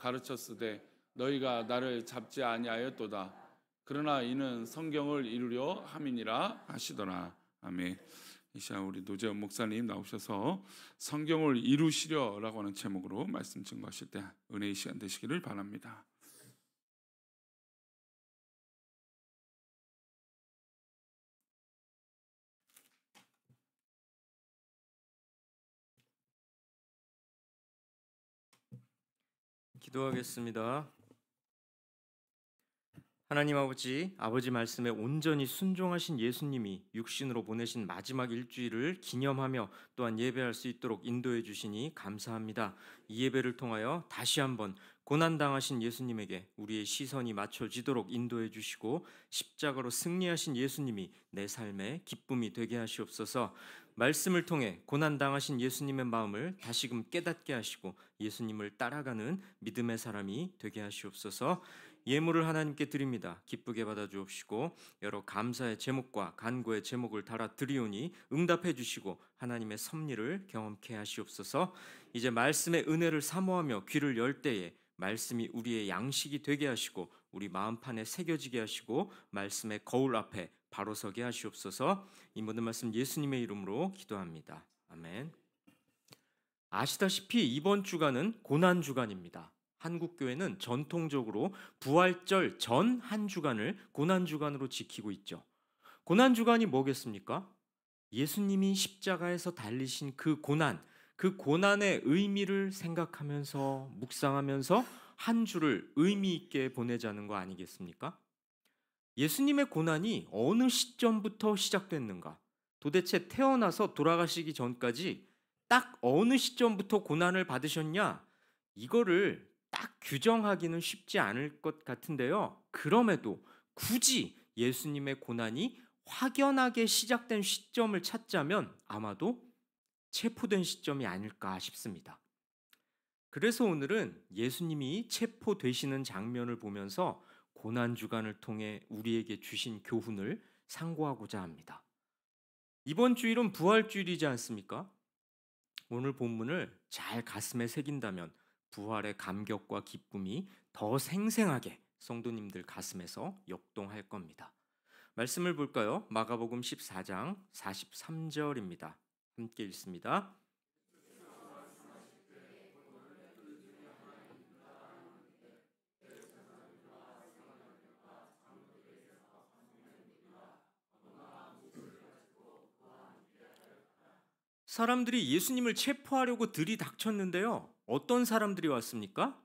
가르쳤으되 너희가 나를 잡지 아니하였도다. 그러나 이는 성경을 이루려 함이니라 하시더라. 아멘. 이 시간 우리 노재원 목사님 나오셔서 성경을 이루시려라고 하는 제목으로 말씀 증거하실 때 은혜의 시간 되시기를 바랍니다. 기도하겠습니다. 하나님 아버지 말씀에 온전히 순종하신 예수님이 육신으로 보내신 마지막 일주일을 기념하며 또한 예배할 수 있도록 인도해 주시니 감사합니다. 이 예배를 통하여 다시 한번 고난당하신 예수님에게 우리의 시선이 맞춰지도록 인도해 주시고 십자가로 승리하신 예수님이 내 삶의 기쁨이 되게 하시옵소서. 말씀을 통해 고난당하신 예수님의 마음을 다시금 깨닫게 하시고 예수님을 따라가는 믿음의 사람이 되게 하시옵소서. 예물을 하나님께 드립니다. 기쁘게 받아 주옵시고 여러 감사의 제목과 간구의 제목을 달아 드리오니 응답해 주시고 하나님의 섭리를 경험케 하시옵소서. 이제 말씀의 은혜를 사모하며 귀를 열 때에 말씀이 우리의 양식이 되게 하시고 우리 마음판에 새겨지게 하시고 말씀의 거울 앞에 바로 서게 하시옵소서. 이 모든 말씀 예수님의 이름으로 기도합니다. 아멘. 아시다시피 이번 주간은 고난 주간입니다. 한국 교회는 전통적으로 부활절 전 한 주간을 고난 주간으로 지키고 있죠. 고난 주간이 뭐겠습니까? 예수님이 십자가에서 달리신 그 고난의 의미를 생각하면서 묵상하면서 한 주를 의미 있게 보내자는 거 아니겠습니까? 예수님의 고난이 어느 시점부터 시작됐는가? 도대체 태어나서 돌아가시기 전까지 딱 어느 시점부터 고난을 받으셨냐? 이거를 딱 규정하기는 쉽지 않을 것 같은데요. 그럼에도 굳이 예수님의 고난이 확연하게 시작된 시점을 찾자면 아마도 체포된 시점이 아닐까 싶습니다. 그래서 오늘은 예수님이 체포되시는 장면을 보면서 고난주간을 통해 우리에게 주신 교훈을 상고하고자 합니다. 이번 주일은 부활주일이지 않습니까? 오늘 본문을 잘 가슴에 새긴다면 부활의 감격과 기쁨이 더 생생하게 성도님들 가슴에서 역동할 겁니다. 말씀을 볼까요? 마가복음 14장 43절입니다. 함께 읽습니다. 사람들이 예수님을 체포하려고 들이닥쳤는데요. 어떤 사람들이 왔습니까?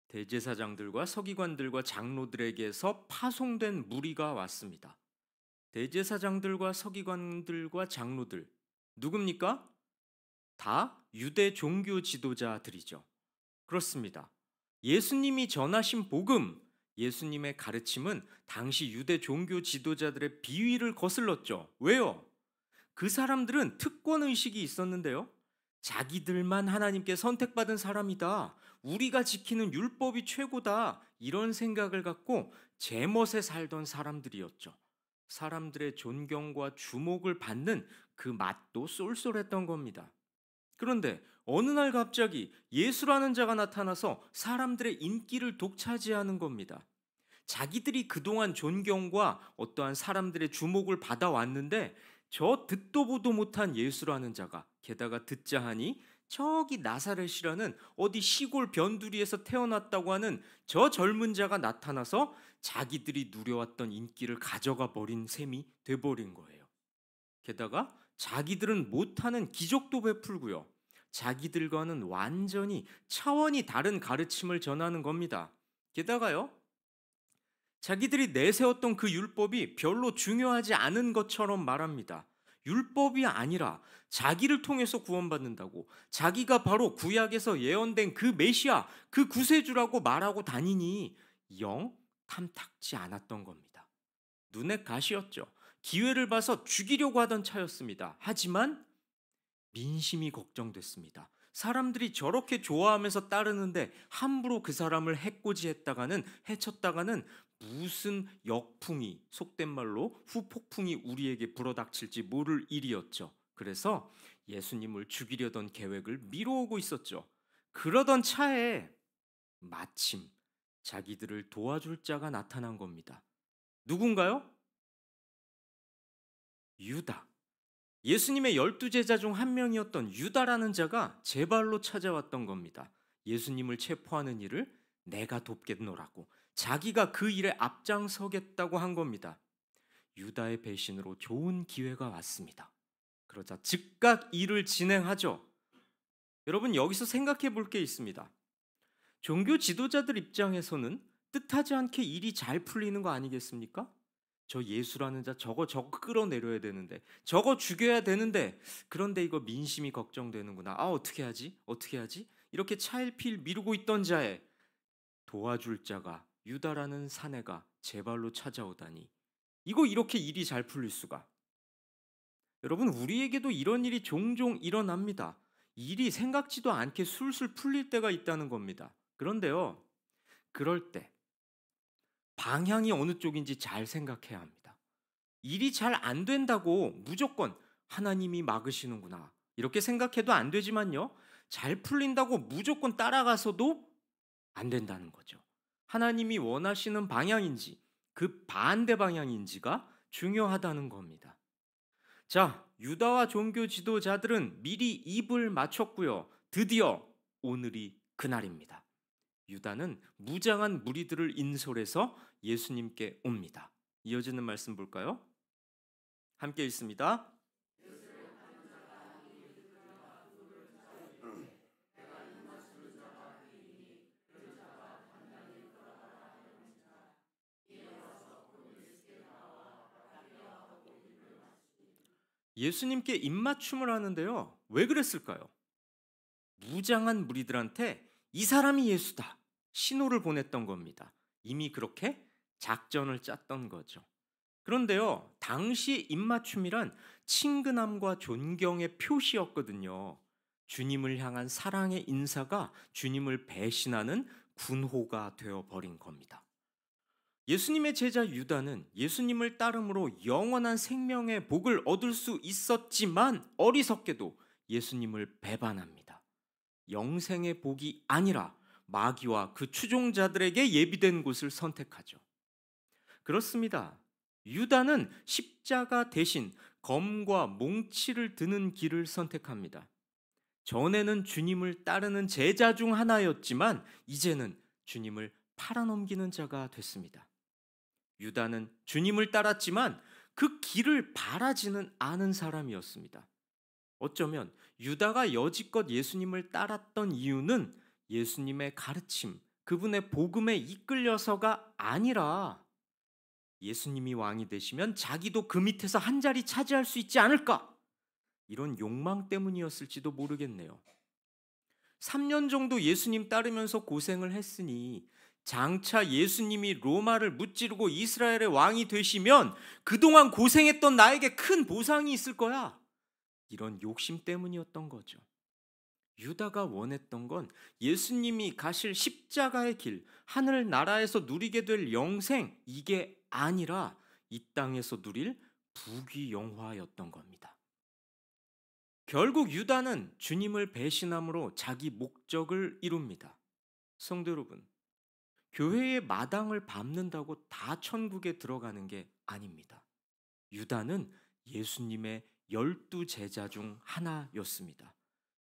대제사장들과 서기관들과 장로들에게서 파송된 무리가 왔습니다. 대제사장들과 서기관들과 장로들 누굽니까? 다 유대 종교 지도자들이죠. 그렇습니다. 예수님이 전하신 복음, 예수님의 가르침은 당시 유대 종교 지도자들의 비위를 거슬렀죠. 왜요? 그 사람들은 특권의식이 있었는데요. 자기들만 하나님께 선택받은 사람이다. 우리가 지키는 율법이 최고다. 이런 생각을 갖고 제멋에 살던 사람들이었죠. 사람들의 존경과 주목을 받는 그 맛도 쏠쏠했던 겁니다. 그런데 어느 날 갑자기 예수라는 자가 나타나서 사람들의 인기를 독차지하는 겁니다. 자기들이 그동안 존경과 어떠한 사람들의 주목을 받아왔는데 저 듣도 보도 못한 예수라는 자가 게다가 듣자 하니 저기 나사렛이라는 어디 시골 변두리에서 태어났다고 하는 저 젊은 자가 나타나서 자기들이 누려왔던 인기를 가져가 버린 셈이 돼버린 거예요. 게다가 자기들은 못하는 기적도 베풀고요. 자기들과는 완전히 차원이 다른 가르침을 전하는 겁니다. 게다가요. 자기들이 내세웠던 그 율법이 별로 중요하지 않은 것처럼 말합니다. 율법이 아니라 자기를 통해서 구원받는다고 자기가 바로 구약에서 예언된 그 메시아, 그 구세주라고 말하고 다니니 영 탐탁지 않았던 겁니다. 눈에 가시였죠. 기회를 봐서 죽이려고 하던 차였습니다. 하지만 민심이 걱정됐습니다. 사람들이 저렇게 좋아하면서 따르는데 함부로 그 사람을 해코지했다가는 해쳤다가는 무슨 역풍이 속된 말로 후폭풍이 우리에게 불어닥칠지 모를 일이었죠. 그래서 예수님을 죽이려던 계획을 미뤄오고 있었죠. 그러던 차에 마침 자기들을 도와줄 자가 나타난 겁니다. 누군가요? 유다. 예수님의 12제자 중 한 명이었던 유다라는 자가 제 발로 찾아왔던 겁니다. 예수님을 체포하는 일을 내가 돕겠노라고, 자기가 그 일에 앞장서겠다고 한 겁니다. 유다의 배신으로 좋은 기회가 왔습니다. 그러자 즉각 일을 진행하죠. 여러분, 여기서 생각해 볼 게 있습니다. 종교 지도자들 입장에서는 뜻하지 않게 일이 잘 풀리는 거 아니겠습니까? 저 예수라는 자 저거 끌어내려야 되는데, 저거 죽여야 되는데, 그런데 이거 민심이 걱정되는구나. 어떻게 하지? 이렇게 차일피일 미루고 있던 자에 도와줄 자가, 유다라는 사내가 제 발로 찾아오다니, 이거 이렇게 일이 잘 풀릴 수가. 여러분, 우리에게도 이런 일이 종종 일어납니다. 일이 생각지도 않게 술술 풀릴 때가 있다는 겁니다. 그런데요, 그럴 때 방향이 어느 쪽인지 잘 생각해야 합니다. 일이 잘 안 된다고 무조건 하나님이 막으시는구나 이렇게 생각해도 안 되지만요, 잘 풀린다고 무조건 따라가서도 안 된다는 거죠. 하나님이 원하시는 방향인지 그 반대 방향인지가 중요하다는 겁니다. 자, 유다와 종교 지도자들은 미리 입을 맞췄고요. 드디어 오늘이 그날입니다. 유다는 무장한 무리들을 인솔해서 예수님께 옵니다. 이어지는 말씀 볼까요? 함께 읽습니다. 예수님께 입맞춤을 하는데요. 왜 그랬을까요? 무장한 무리들한테 이 사람이 예수다 신호를 보냈던 겁니다. 이미 그렇게 작전을 짰던 거죠. 그런데요, 당시 입맞춤이란 친근함과 존경의 표시였거든요. 주님을 향한 사랑의 인사가 주님을 배신하는 군호가 되어버린 겁니다. 예수님의 제자 유다는 예수님을 따름으로 영원한 생명의 복을 얻을 수 있었지만 어리석게도 예수님을 배반합니다. 영생의 복이 아니라 마귀와 그 추종자들에게 예비된 곳을 선택하죠. 그렇습니다. 유다는 십자가 대신 검과 몽치를 드는 길을 선택합니다. 전에는 주님을 따르는 제자 중 하나였지만 이제는 주님을 팔아넘기는 자가 됐습니다. 유다는 주님을 따랐지만 그 길을 바라지는 않은 사람이었습니다. 어쩌면 유다가 여지껏 예수님을 따랐던 이유는 예수님의 가르침, 그분의 복음에 이끌려서가 아니라 예수님이 왕이 되시면 자기도 그 밑에서 한 자리 차지할 수 있지 않을까? 이런 욕망 때문이었을지도 모르겠네요. 3년 정도 예수님 따르면서 고생을 했으니 장차 예수님이 로마를 무찌르고 이스라엘의 왕이 되시면 그동안 고생했던 나에게 큰 보상이 있을 거야. 이런 욕심 때문이었던 거죠. 유다가 원했던 건 예수님이 가실 십자가의 길, 하늘 나라에서 누리게 될 영생, 이게 아니라 이 땅에서 누릴 부귀영화였던 겁니다. 결국 유다는 주님을 배신함으로 자기 목적을 이룹니다. 성도 여러분, 교회의 마당을 밟는다고 다 천국에 들어가는 게 아닙니다. 유다는 예수님의 12제자 중 하나였습니다.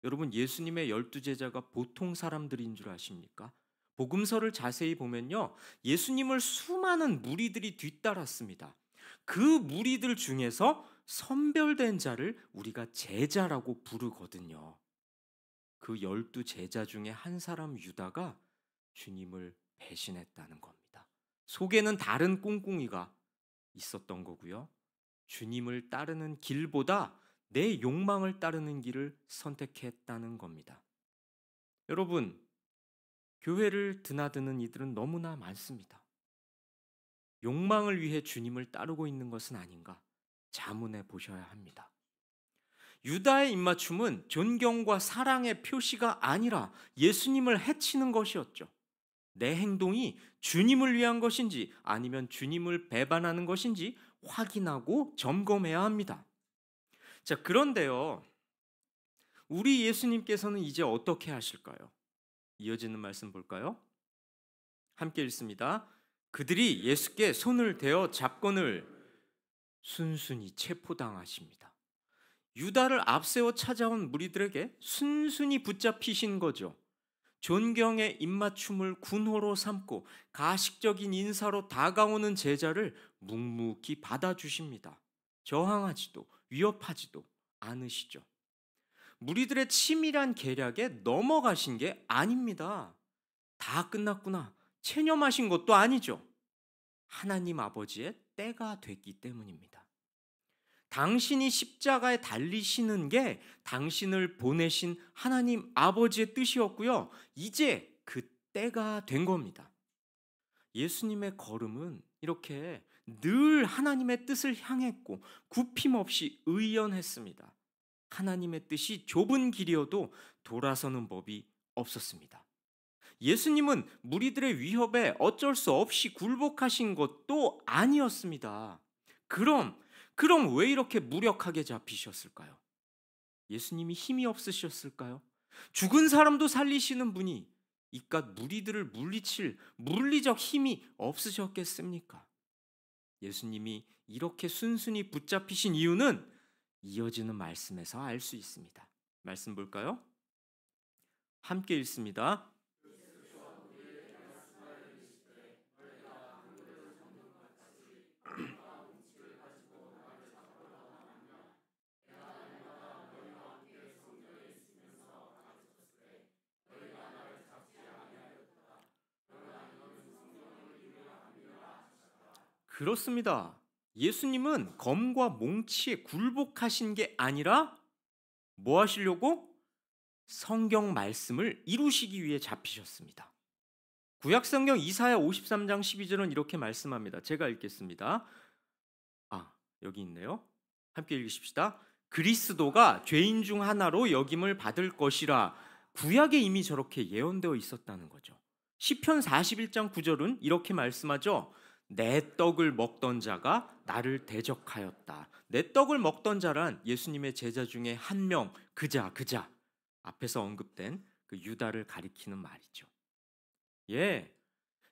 여러분, 예수님의 12제자가 보통 사람들인 줄 아십니까? 복음서를 자세히 보면요, 예수님을 수많은 무리들이 뒤따랐습니다. 그 무리들 중에서 선별된 자를 우리가 제자라고 부르거든요. 그 12제자 중에 한 사람 유다가 주님을 배신했다는 겁니다. 속에는 다른 꿍꿍이가 있었던 거고요. 주님을 따르는 길보다 내 욕망을 따르는 길을 선택했다는 겁니다. 여러분, 교회를 드나드는 이들은 너무나 많습니다. 욕망을 위해 주님을 따르고 있는 것은 아닌가 자문해 보셔야 합니다. 유다의 입맞춤은 존경과 사랑의 표시가 아니라 예수님을 해치는 것이었죠. 내 행동이 주님을 위한 것인지 아니면 주님을 배반하는 것인지 확인하고 점검해야 합니다. 자, 그런데요, 우리 예수님께서는 이제 어떻게 하실까요? 이어지는 말씀 볼까요? 함께 읽습니다. 그들이 예수께 손을 대어 잡거늘 순순히 체포당하십니다. 유다를 앞세워 찾아온 무리들에게 순순히 붙잡히신 거죠. 존경의 입맞춤을 군호로 삼고 가식적인 인사로 다가오는 제자를 묵묵히 받아주십니다. 저항하지도 위협하지도 않으시죠. 무리들의 치밀한 계략에 넘어가신 게 아닙니다. 다 끝났구나, 체념하신 것도 아니죠. 하나님 아버지의 때가 됐기 때문입니다. 당신이 십자가에 달리시는 게 당신을 보내신 하나님 아버지의 뜻이었고요. 이제 그 때가 된 겁니다. 예수님의 걸음은 이렇게 늘 하나님의 뜻을 향했고 굽힘 없이 의연했습니다. 하나님의 뜻이 좁은 길이어도 돌아서는 법이 없었습니다. 예수님은 무리들의 위협에 어쩔 수 없이 굴복하신 것도 아니었습니다. 그럼 왜 이렇게 무력하게 잡히셨을까요? 예수님이 힘이 없으셨을까요? 죽은 사람도 살리시는 분이 이깟 무리들을 물리칠 물리적 힘이 없으셨겠습니까? 예수님이 이렇게 순순히 붙잡히신 이유는 이어지는 말씀에서 알 수 있습니다. 말씀 볼까요? 함께 읽습니다. 그렇습니다. 예수님은 검과 몽치에 굴복하신 게 아니라 뭐 하시려고? 성경 말씀을 이루시기 위해 잡히셨습니다. 구약성경 이사야 53장 12절은 이렇게 말씀합니다. 제가 읽겠습니다. 여기 있네요. 함께 읽으십시다. 그리스도가 죄인 중 하나로 여김을 받을 것이라. 구약에 이미 저렇게 예언되어 있었다는 거죠. 시편 41장 9절은 이렇게 말씀하죠. 내 떡을 먹던 자가 나를 대적하였다. 내 떡을 먹던 자란 예수님의 제자 중에 한 명, 그자 앞에서 언급된 그 유다를 가리키는 말이죠.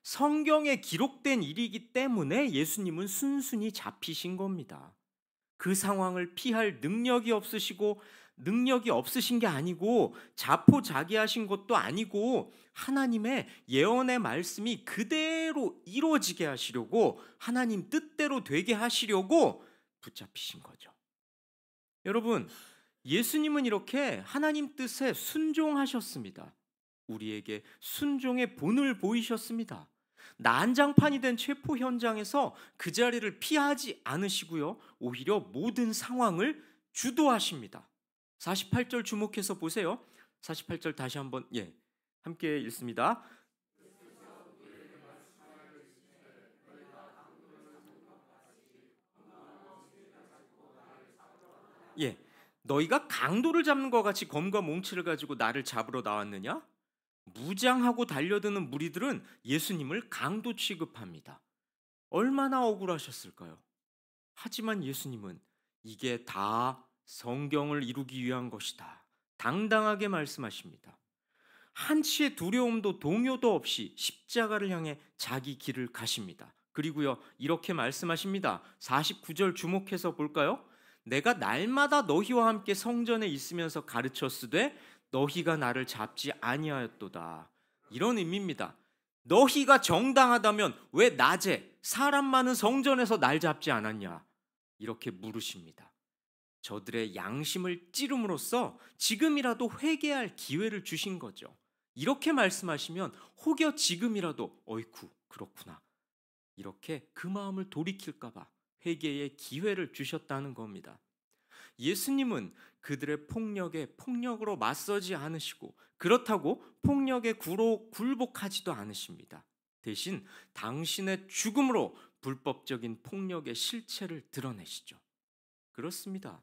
성경에 기록된 일이기 때문에 예수님은 순순히 잡히신 겁니다. 그 상황을 피할 능력이 없으신 게 아니고 자포자기하신 것도 아니고 하나님의 예언의 말씀이 그대로 이루어지게 하시려고, 하나님 뜻대로 되게 하시려고 붙잡히신 거죠. 여러분, 예수님은 이렇게 하나님 뜻에 순종하셨습니다. 우리에게 순종의 본을 보이셨습니다. 난장판이 된 체포 현장에서 그 자리를 피하지 않으시고요, 오히려 모든 상황을 주도하십니다. 48절 주목해서 보세요. 48절 다시 한번 함께 읽습니다. 너희가 강도를 잡는 것 같이 검과 몽치를 가지고 나를 잡으러 나왔느냐? 무장하고 달려드는 무리들은 예수님을 강도 취급합니다. 얼마나 억울하셨을까요? 하지만 예수님은 이게 다 성경을 이루기 위한 것이다, 당당하게 말씀하십니다. 한치의 두려움도 동요도 없이 십자가를 향해 자기 길을 가십니다. 그리고요, 이렇게 말씀하십니다. 49절 주목해서 볼까요? 내가 날마다 너희와 함께 성전에 있으면서 가르쳤으되 너희가 나를 잡지 아니하였도다. 이런 의미입니다. 너희가 정당하다면 왜 낮에 사람 많은 성전에서 날 잡지 않았냐? 이렇게 물으십니다. 저들의 양심을 찌름으로써 지금이라도 회개할 기회를 주신 거죠. 이렇게 말씀하시면 혹여 지금이라도 어이쿠 그렇구나, 이렇게 그 마음을 돌이킬까 봐 회개의 기회를 주셨다는 겁니다. 예수님은 그들의 폭력에 폭력으로 맞서지 않으시고 그렇다고 폭력에 굴복하지도 않으십니다. 대신 당신의 죽음으로 불법적인 폭력의 실체를 드러내시죠. 그렇습니다.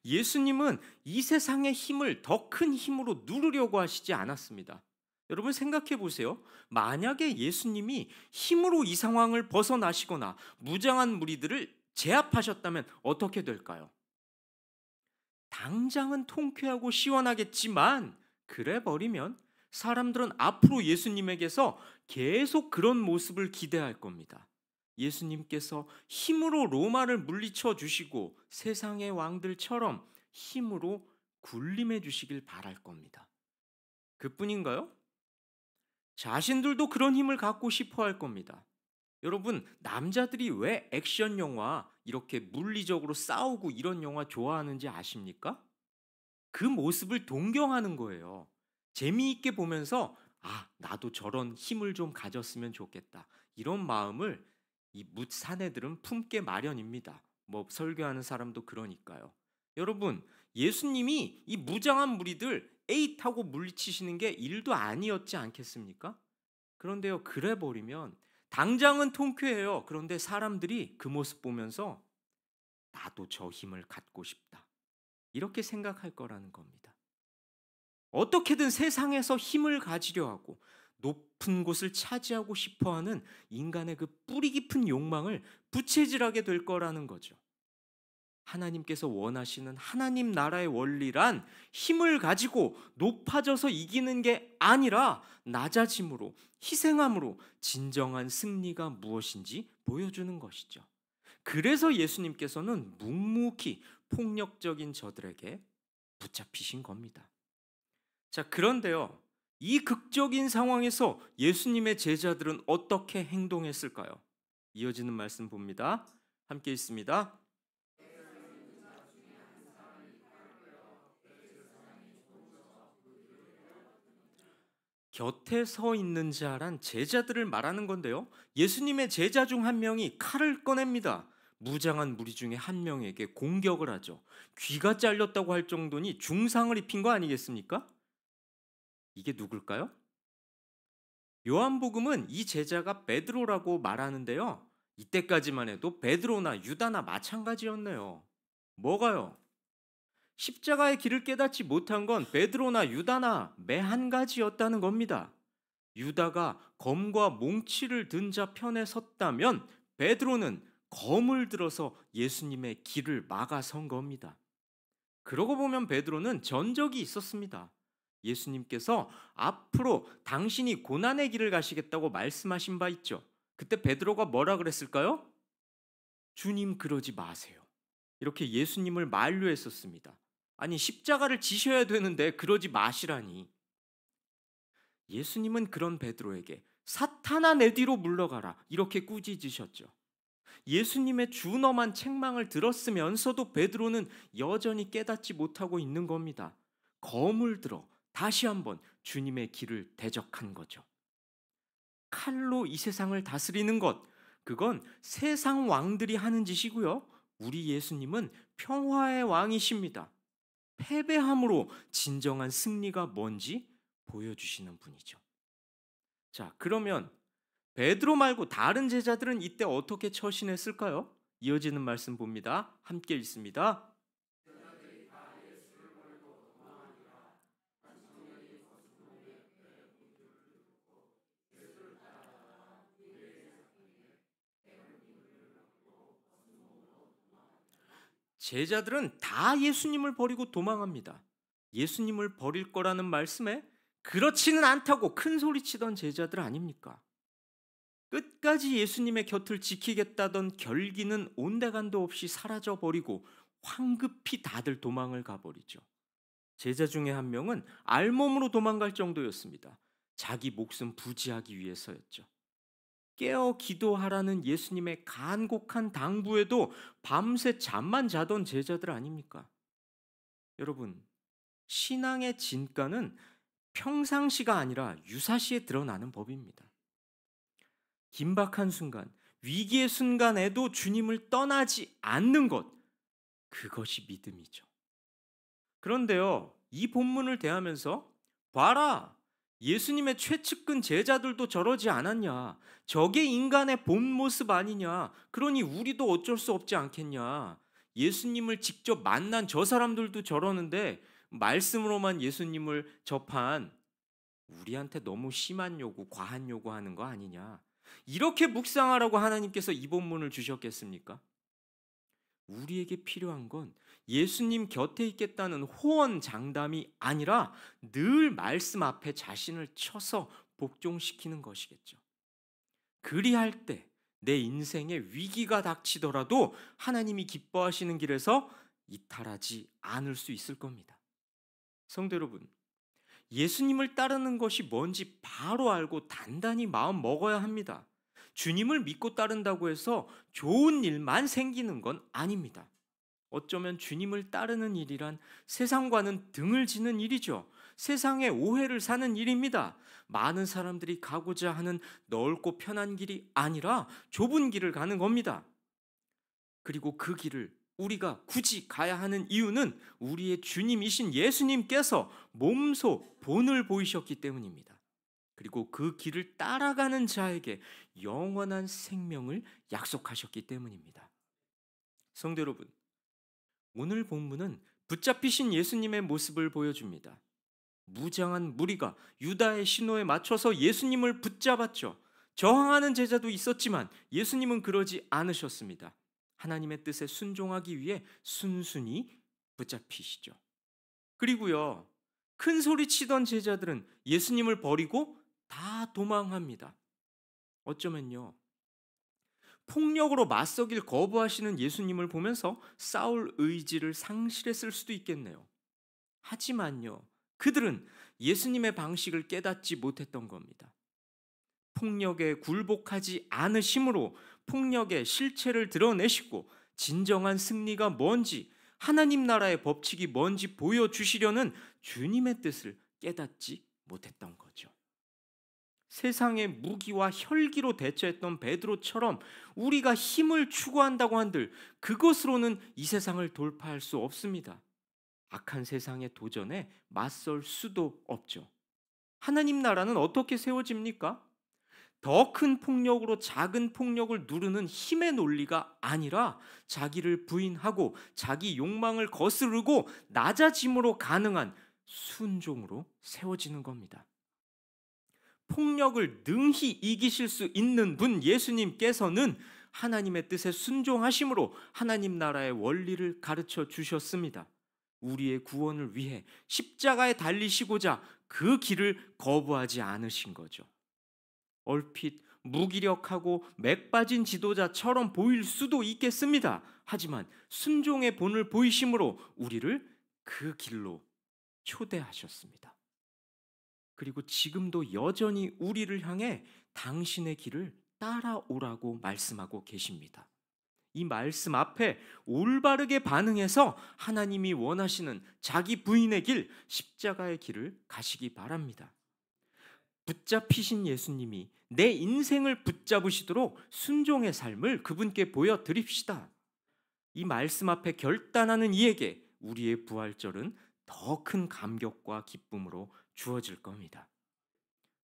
예수님은 이 세상의 힘을 더 큰 힘으로 누르려고 하시지 않았습니다. 여러분 생각해 보세요. 만약에 예수님이 힘으로 이 상황을 벗어나시거나 무장한 무리들을 제압하셨다면 어떻게 될까요? 당장은 통쾌하고 시원하겠지만 그래 버리면 사람들은 앞으로 예수님에게서 계속 그런 모습을 기대할 겁니다. 예수님께서 힘으로 로마를 물리쳐 주시고 세상의 왕들처럼 힘으로 군림해 주시길 바랄 겁니다. 그뿐인가요? 자신들도 그런 힘을 갖고 싶어 할 겁니다. 여러분, 남자들이 왜 액션 영화, 이렇게 물리적으로 싸우고 이런 영화 좋아하는지 아십니까? 그 모습을 동경하는 거예요. 재미있게 보면서 나도 저런 힘을 좀 가졌으면 좋겠다. 이런 마음을 이 뭇 사내들은 품게 마련입니다. 뭐 설교하는 사람도 그러니까요. 여러분, 예수님이 이 무장한 무리들 에잇하고 물리치시는 게 일도 아니었지 않겠습니까? 그런데요, 그래 버리면 당장은 통쾌해요. 그런데 사람들이 그 모습 보면서 나도 저 힘을 갖고 싶다. 이렇게 생각할 거라는 겁니다. 어떻게든 세상에서 힘을 가지려 하고 높은 곳을 차지하고 싶어 하는 인간의 그 뿌리 깊은 욕망을 부채질하게 될 거라는 거죠. 하나님께서 원하시는 하나님 나라의 원리란 힘을 가지고 높아져서 이기는 게 아니라 낮아짐으로, 희생함으로 진정한 승리가 무엇인지 보여주는 것이죠. 그래서 예수님께서는 묵묵히 폭력적인 저들에게 붙잡히신 겁니다. 자, 그런데요, 이 극적인 상황에서 예수님의 제자들은 어떻게 행동했을까요? 이어지는 말씀 봅니다. 함께 읽습니다. 곁에 서 있는 자란 제자들을 말하는 건데요. 예수님의 제자 중 한 명이 칼을 꺼냅니다. 무장한 무리 중에 한 명에게 공격을 하죠. 귀가 잘렸다고 할 정도니 중상을 입힌 거 아니겠습니까? 이게 누굴까요? 요한복음은 이 제자가 베드로라고 말하는데요. 이때까지만 해도 베드로나 유다나 마찬가지였네요. 뭐가요? 십자가의 길을 깨닫지 못한 건 베드로나 유다나 매 한 가지였다는 겁니다. 유다가 검과 몽치를 든 자 편에 섰다면 베드로는 검을 들어서 예수님의 길을 막아선 겁니다. 그러고 보면 베드로는 전적이 있었습니다. 예수님께서 앞으로 당신이 고난의 길을 가시겠다고 말씀하신 바 있죠. 그때 베드로가 뭐라 그랬을까요? 주님, 그러지 마세요. 이렇게 예수님을 만류했었습니다. 아니, 십자가를 지셔야 되는데 그러지 마시라니. 예수님은 그런 베드로에게 사탄아 내 뒤로 물러가라 이렇게 꾸짖으셨죠. 예수님의 준엄한 책망을 들었으면서도 베드로는 여전히 깨닫지 못하고 있는 겁니다. 검을 들어 다시 한번 주님의 길을 대적한 거죠. 칼로 이 세상을 다스리는 것, 그건 세상 왕들이 하는 짓이고요. 우리 예수님은 평화의 왕이십니다. 패배함으로 진정한 승리가 뭔지 보여주시는 분이죠. 자, 그러면 베드로 말고 다른 제자들은 이때 어떻게 처신했을까요? 이어지는 말씀 봅니다. 함께 읽습니다. 제자들은 다 예수님을 버리고 도망합니다. 예수님을 버릴 거라는 말씀에 그렇지는 않다고 큰 소리치던 제자들 아닙니까? 끝까지 예수님의 곁을 지키겠다던 결기는 온데간도 없이 사라져버리고 황급히 다들 도망을 가버리죠. 제자 중에 한 명은 알몸으로 도망갈 정도였습니다. 자기 목숨 부지하기 위해서였죠. 깨어 기도하라는 예수님의 간곡한 당부에도 밤새 잠만 자던 제자들 아닙니까? 여러분, 신앙의 진가는 평상시가 아니라 유사시에 드러나는 법입니다. 긴박한 순간, 위기의 순간에도 주님을 떠나지 않는 것, 그것이 믿음이죠. 그런데요, 이 본문을 대하면서 봐라, 예수님의 최측근 제자들도 저러지 않았냐, 저게 인간의 본 모습 아니냐, 그러니 우리도 어쩔 수 없지 않겠냐, 예수님을 직접 만난 저 사람들도 저러는데 말씀으로만 예수님을 접한 우리한테 너무 심한 요구, 과한 요구하는 거 아니냐, 이렇게 묵상하라고 하나님께서 이 본문을 주셨겠습니까? 우리에게 필요한 건 예수님 곁에 있겠다는 호언장담이 아니라 늘 말씀 앞에 자신을 쳐서 복종시키는 것이겠죠. 그리할 때 내 인생에 위기가 닥치더라도 하나님이 기뻐하시는 길에서 이탈하지 않을 수 있을 겁니다. 성도 여러분, 예수님을 따르는 것이 뭔지 바로 알고 단단히 마음 먹어야 합니다. 주님을 믿고 따른다고 해서 좋은 일만 생기는 건 아닙니다. 어쩌면 주님을 따르는 일이란 세상과는 등을 지는 일이죠. 세상의 오해를 사는 일입니다. 많은 사람들이 가고자 하는 넓고 편한 길이 아니라 좁은 길을 가는 겁니다. 그리고 그 길을 우리가 굳이 가야 하는 이유는 우리의 주님이신 예수님께서 몸소 본을 보이셨기 때문입니다. 그리고 그 길을 따라가는 자에게 영원한 생명을 약속하셨기 때문입니다. 성도 여러분, 오늘 본문은 붙잡히신 예수님의 모습을 보여줍니다. 무장한 무리가 유다의 신호에 맞춰서 예수님을 붙잡았죠. 저항하는 제자도 있었지만 예수님은 그러지 않으셨습니다. 하나님의 뜻에 순종하기 위해 순순히 붙잡히시죠. 그리고요, 큰 소리 치던 제자들은 예수님을 버리고 다 도망합니다. 어쩌면요, 폭력으로 맞서길 거부하시는 예수님을 보면서 싸울 의지를 상실했을 수도 있겠네요. 하지만요, 그들은 예수님의 방식을 깨닫지 못했던 겁니다. 폭력에 굴복하지 않으심으로 폭력의 실체를 드러내시고 진정한 승리가 뭔지, 하나님 나라의 법칙이 뭔지 보여주시려는 주님의 뜻을 깨닫지 못했던 거죠. 세상의 무기와 혈기로 대처했던 베드로처럼 우리가 힘을 추구한다고 한들 그것으로는 이 세상을 돌파할 수 없습니다. 악한 세상의 도전에 맞설 수도 없죠. 하나님 나라는 어떻게 세워집니까? 더 큰 폭력으로 작은 폭력을 누르는 힘의 논리가 아니라 자기를 부인하고 자기 욕망을 거스르고 낮아짐으로 가능한 순종으로 세워지는 겁니다. 폭력을 능히 이기실 수 있는 분 예수님께서는 하나님의 뜻에 순종하심으로 하나님 나라의 원리를 가르쳐 주셨습니다. 우리의 구원을 위해 십자가에 달리시고자 그 길을 거부하지 않으신 거죠. 얼핏 무기력하고 맥 빠진 지도자처럼 보일 수도 있겠습니다. 하지만 순종의 본을 보이심으로 우리를 그 길로 초대하셨습니다. 그리고 지금도 여전히 우리를 향해 당신의 길을 따라오라고 말씀하고 계십니다. 이 말씀 앞에 올바르게 반응해서 하나님이 원하시는 자기 부인의 길, 십자가의 길을 가시기 바랍니다. 붙잡히신 예수님이 내 인생을 붙잡으시도록 순종의 삶을 그분께 보여드립시다. 이 말씀 앞에 결단하는 이에게 우리의 부활절은 더 큰 감격과 기쁨으로 주어질 겁니다.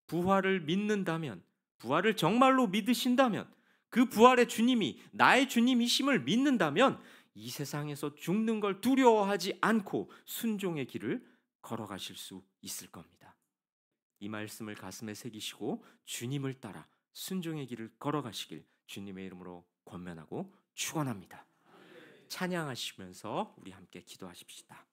부활을 믿는다면, 부활을 정말로 믿으신다면, 그 부활의 주님이 나의 주님이심을 믿는다면 이 세상에서 죽는 걸 두려워하지 않고 순종의 길을 걸어가실 수 있을 겁니다. 이 말씀을 가슴에 새기시고 주님을 따라 순종의 길을 걸어가시길 주님의 이름으로 권면하고 축원합니다. 찬양하시면서 우리 함께 기도하십시다.